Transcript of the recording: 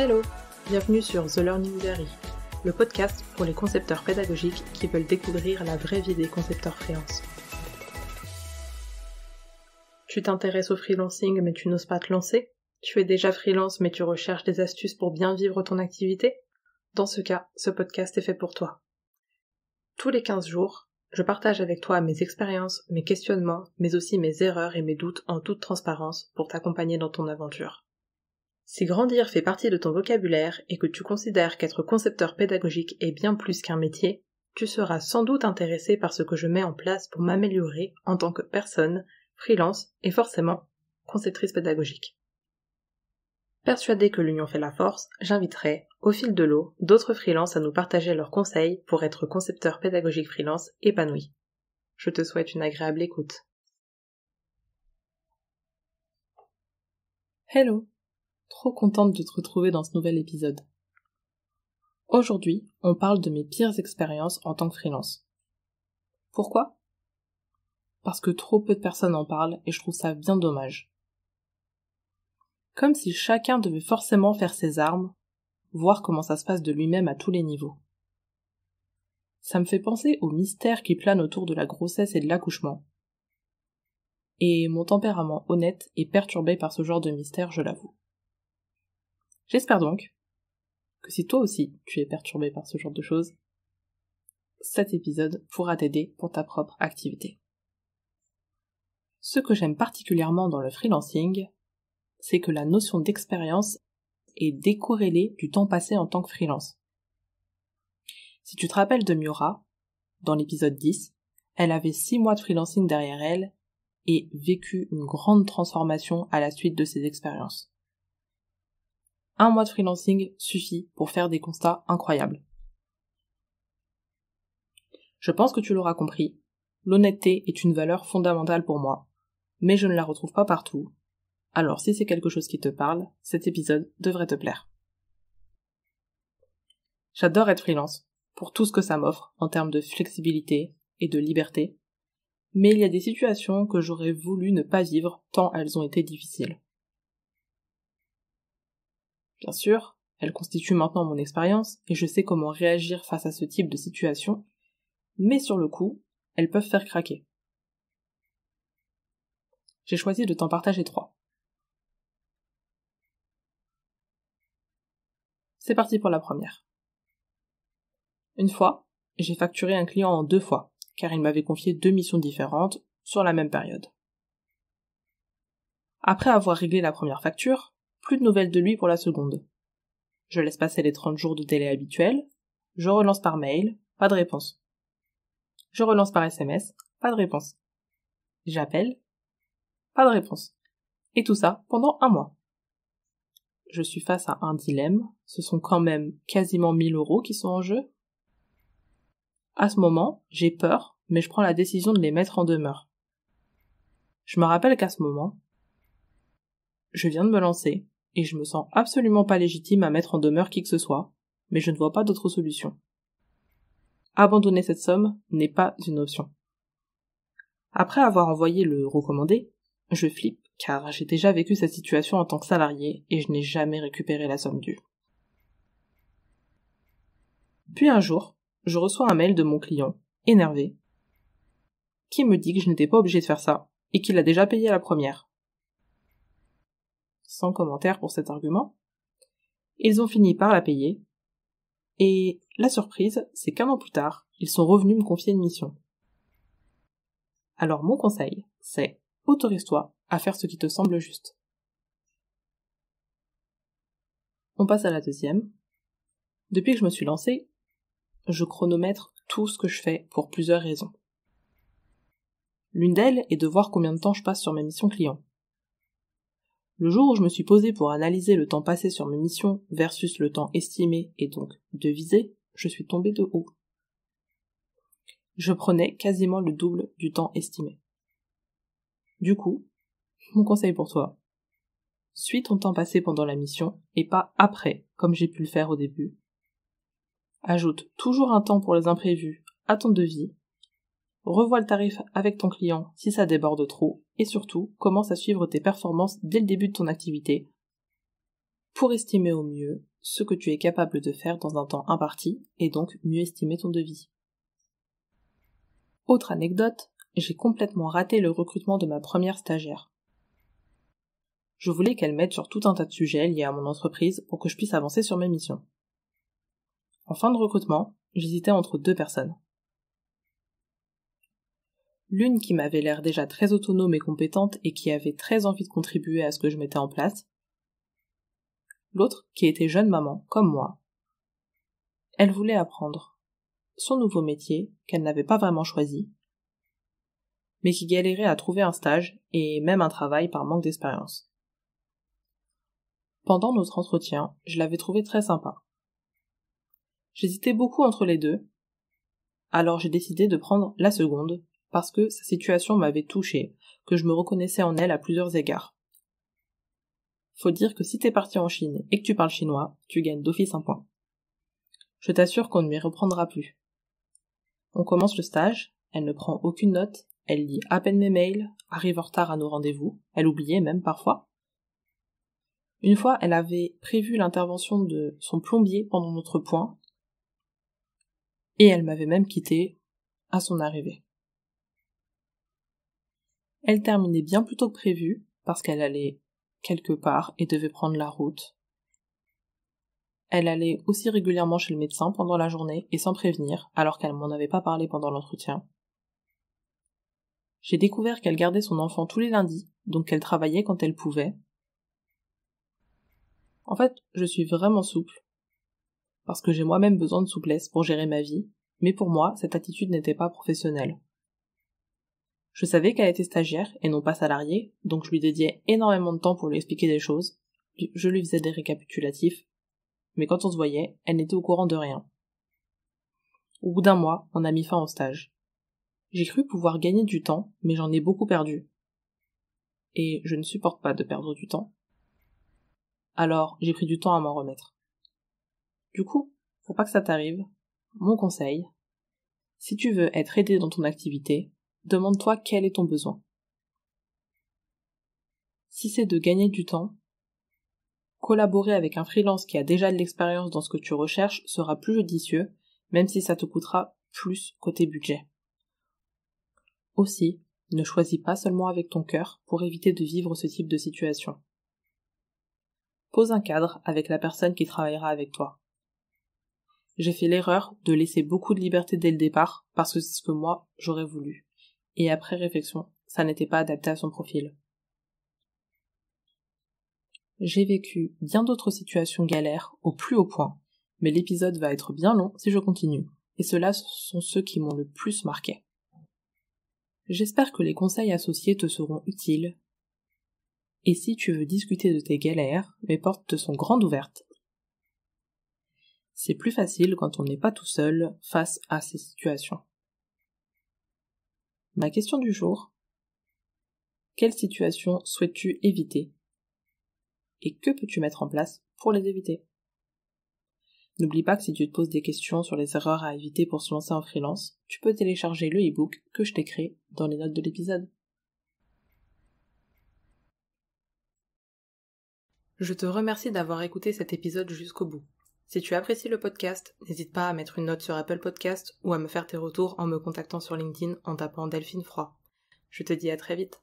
Hello, bienvenue sur The Learning Diary, le podcast pour les concepteurs pédagogiques qui veulent découvrir la vraie vie des concepteurs freelance. Tu t'intéresses au freelancing mais tu n'oses pas te lancer? Tu es déjà freelance mais tu recherches des astuces pour bien vivre ton activité? Dans ce cas, ce podcast est fait pour toi. Tous les 15 jours, je partage avec toi mes expériences, mes questionnements, mais aussi mes erreurs et mes doutes en toute transparence pour t'accompagner dans ton aventure. Si grandir fait partie de ton vocabulaire et que tu considères qu'être concepteur pédagogique est bien plus qu'un métier, tu seras sans doute intéressé par ce que je mets en place pour m'améliorer en tant que personne, freelance et forcément conceptrice pédagogique. Persuadée que l'union fait la force, j'inviterai, au fil de l'eau, d'autres freelances à nous partager leurs conseils pour être concepteur pédagogique freelance épanoui. Je te souhaite une agréable écoute. Hello! Trop contente de te retrouver dans ce nouvel épisode. Aujourd'hui, on parle de mes pires expériences en tant que freelance. Pourquoi? Parce que trop peu de personnes en parlent et je trouve ça bien dommage. Comme si chacun devait forcément faire ses armes, voir comment ça se passe de lui-même à tous les niveaux. Ça me fait penser au mystère qui plane autour de la grossesse et de l'accouchement. Et mon tempérament honnête est perturbé par ce genre de mystère, je l'avoue. J'espère donc que si toi aussi tu es perturbé par ce genre de choses, cet épisode pourra t'aider pour ta propre activité. Ce que j'aime particulièrement dans le freelancing, c'est que la notion d'expérience est décorrélée du temps passé en tant que freelance. Si tu te rappelles de Miura, dans l'épisode 10, elle avait 6 mois de freelancing derrière elle et vécu une grande transformation à la suite de ses expériences. 1 mois de freelancing suffit pour faire des constats incroyables. Je pense que tu l'auras compris, l'honnêteté est une valeur fondamentale pour moi, mais je ne la retrouve pas partout. Alors si c'est quelque chose qui te parle, cet épisode devrait te plaire. J'adore être freelance, pour tout ce que ça m'offre en termes de flexibilité et de liberté, mais il y a des situations que j'aurais voulu ne pas vivre tant elles ont été difficiles. Bien sûr, elles constituent maintenant mon expérience et je sais comment réagir face à ce type de situation, mais sur le coup, elles peuvent faire craquer. J'ai choisi de t'en partager 3. C'est parti pour la première. Une fois, j'ai facturé un client en 2 fois, car il m'avait confié 2 missions différentes sur la même période. Après avoir réglé la première facture, plus de nouvelles de lui pour la seconde. Je laisse passer les 30 jours de délai habituels, je relance par mail, pas de réponse. Je relance par SMS, pas de réponse. J'appelle, pas de réponse. Et tout ça pendant 1 mois. Je suis face à un dilemme, ce sont quand même quasiment 1000 € qui sont en jeu. À ce moment, j'ai peur, mais je prends la décision de les mettre en demeure. Je me rappelle qu'à ce moment, je viens de me lancer, et je me sens absolument pas légitime à mettre en demeure qui que ce soit, mais je ne vois pas d'autre solution. Abandonner cette somme n'est pas une option. Après avoir envoyé le recommandé, je flippe, car j'ai déjà vécu cette situation en tant que salarié et je n'ai jamais récupéré la somme due. Puis un jour, je reçois un mail de mon client, énervé, qui me dit que je n'étais pas obligé de faire ça et qu'il a déjà payé la première. Sans commentaire pour cet argument. Ils ont fini par la payer, et la surprise, c'est qu'1 an plus tard, ils sont revenus me confier une mission. Alors mon conseil, c'est autorise-toi à faire ce qui te semble juste. On passe à la deuxième. Depuis que je me suis lancée, je chronomètre tout ce que je fais pour plusieurs raisons. L'une d'elles est de voir combien de temps je passe sur mes missions clients. Le jour où je me suis posée pour analyser le temps passé sur mes missions versus le temps estimé et donc devisé, je suis tombée de haut. Je prenais quasiment le double du temps estimé. Du coup, mon conseil pour toi, suis ton temps passé pendant la mission et pas après, comme j'ai pu le faire au début. Ajoute toujours un temps pour les imprévus à ton devis. Revois le tarif avec ton client si ça déborde trop et surtout, commence à suivre tes performances dès le début de ton activité pour estimer au mieux ce que tu es capable de faire dans un temps imparti et donc mieux estimer ton devis. Autre anecdote, j'ai complètement raté le recrutement de ma première stagiaire. Je voulais qu'elle m'aide sur tout un tas de sujets liés à mon entreprise pour que je puisse avancer sur mes missions. En fin de recrutement, j'hésitais entre deux personnes. L'une qui m'avait l'air déjà très autonome et compétente et qui avait très envie de contribuer à ce que je mettais en place. L'autre qui était jeune maman, comme moi. Elle voulait apprendre son nouveau métier qu'elle n'avait pas vraiment choisi, mais qui galérait à trouver un stage et même un travail par manque d'expérience. Pendant notre entretien, je l'avais trouvée très sympa. J'hésitais beaucoup entre les deux, alors j'ai décidé de prendre la seconde, parce que sa situation m'avait touchée, que je me reconnaissais en elle à plusieurs égards. Faut dire que si t'es parti en Chine et que tu parles chinois, tu gagnes d'office un point. Je t'assure qu'on ne m'y reprendra plus. On commence le stage, elle ne prend aucune note, elle lit à peine mes mails, arrive en retard à nos rendez-vous, elle oubliait même parfois. Une fois, elle avait prévu l'intervention de son plombier pendant notre point, et elle m'avait même quitté à son arrivée. Elle terminait bien plus tôt que prévu, parce qu'elle allait quelque part et devait prendre la route. Elle allait aussi régulièrement chez le médecin pendant la journée et sans prévenir, alors qu'elle m'en avait pas parlé pendant l'entretien. J'ai découvert qu'elle gardait son enfant tous les lundis, donc qu'elle travaillait quand elle pouvait. En fait, je suis vraiment souple, parce que j'ai moi-même besoin de souplesse pour gérer ma vie, mais pour moi, cette attitude n'était pas professionnelle. Je savais qu'elle était stagiaire et non pas salariée, donc je lui dédiais énormément de temps pour lui expliquer des choses. Je lui faisais des récapitulatifs, mais quand on se voyait, elle n'était au courant de rien. Au bout d'un mois, on a mis fin au stage. J'ai cru pouvoir gagner du temps, mais j'en ai beaucoup perdu. Et je ne supporte pas de perdre du temps. Alors, j'ai pris du temps à m'en remettre. Du coup, pour pas que ça t'arrive, mon conseil, si tu veux être aidé dans ton activité, demande-toi quel est ton besoin. Si c'est de gagner du temps, collaborer avec un freelance qui a déjà de l'expérience dans ce que tu recherches sera plus judicieux, même si ça te coûtera plus côté budget. Aussi, ne choisis pas seulement avec ton cœur pour éviter de vivre ce type de situation. Pose un cadre avec la personne qui travaillera avec toi. J'ai fait l'erreur de laisser beaucoup de liberté dès le départ parce que c'est ce que moi j'aurais voulu. Et après réflexion, ça n'était pas adapté à son profil. J'ai vécu bien d'autres situations galères au plus haut point, mais l'épisode va être bien long si je continue, et ceux-là sont ceux qui m'ont le plus marqué. J'espère que les conseils associés te seront utiles, et si tu veux discuter de tes galères, mes portes te sont grandes ouvertes. C'est plus facile quand on n'est pas tout seul face à ces situations. Ma question du jour: quelle situation souhaites-tu éviter? Et que peux-tu mettre en place pour les éviter? N'oublie pas que si tu te poses des questions sur les erreurs à éviter pour se lancer en freelance, tu peux télécharger le e-book que je t'ai créé dans les notes de l'épisode. Je te remercie d'avoir écouté cet épisode jusqu'au bout. Si tu apprécies le podcast, n'hésite pas à mettre une note sur Apple Podcast ou à me faire tes retours en me contactant sur LinkedIn en tapant Delphine Froid. Je te dis à très vite.